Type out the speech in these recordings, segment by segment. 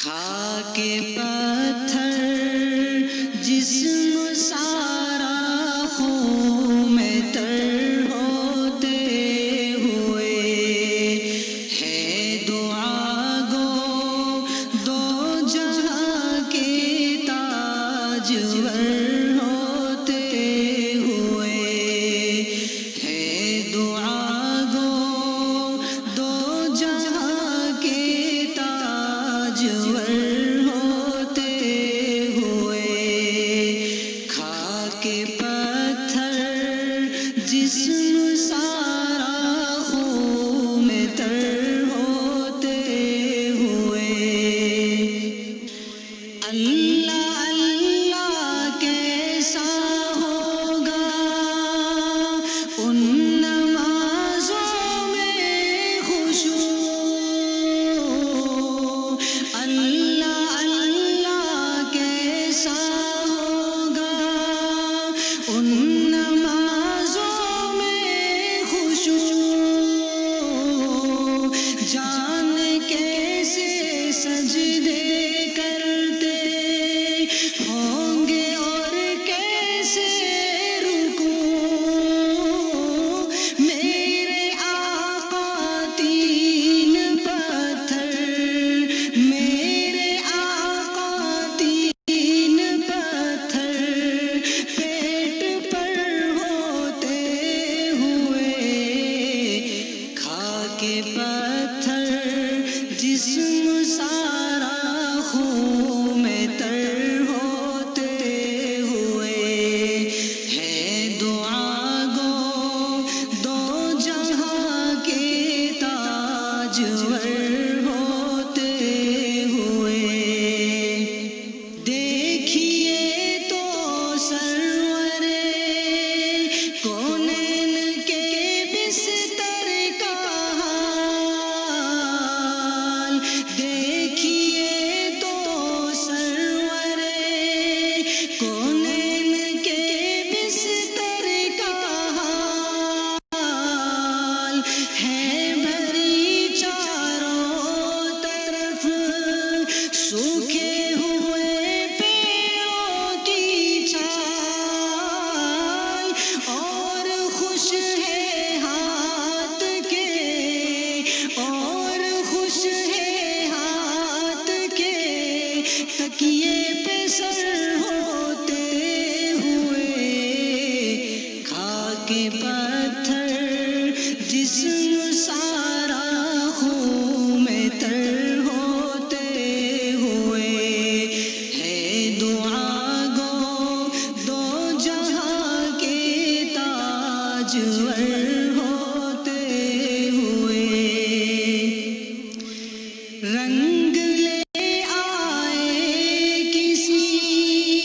خاک پتھر جسم سارا خون میں تر ہوتے ہوئے ہے دعا گو دو جہاں کے تاجور ہوتے ہوئے ہے دعا گو دو جہاں کے تاجور ہوتے ہوئے خاک پتھر جسم سارا خون میں تر ہوتے ہوئے اللہ اللہ کیسا ہوگا ان نمازوں میں خشوع اللہ اللہ کیسا ہوگا ان نمازوں میں خشوع جان کیسے سجدے کرتے ہوں گے اور کیسے رکوع میرے آقا تین پتھر میرے آقا تین پتھر پیٹ پر ہوتے ہوئے خاک پتھر جسم سارا خون میں تر ہوتے ہوئے ہے دعا گو دو جہاں کے تاجور ہوتے ہوئے دیکھیے تو سرور کونین کے بستر کا حال دیکھیے تو سرور کونین کے بستر کا حال ہے بھری چاروں طرف سوکھے ہوئے پیڑوں کی چھال اور خوش ہے ہاتھ کے اور خوش ہے ہاتھ کے تکیے پہ سر ہوتے ہوئے خاک پتھر جسم سارا خون میں تر ہوتے ہوئے ہے دعا گو دو جہاں کے تاجور ہوتے ہوئے رنگ لے آئے کسی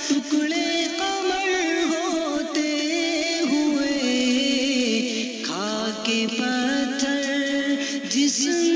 ٹکڑے قمر ہوتے ہوئے، خاک پتھر جسم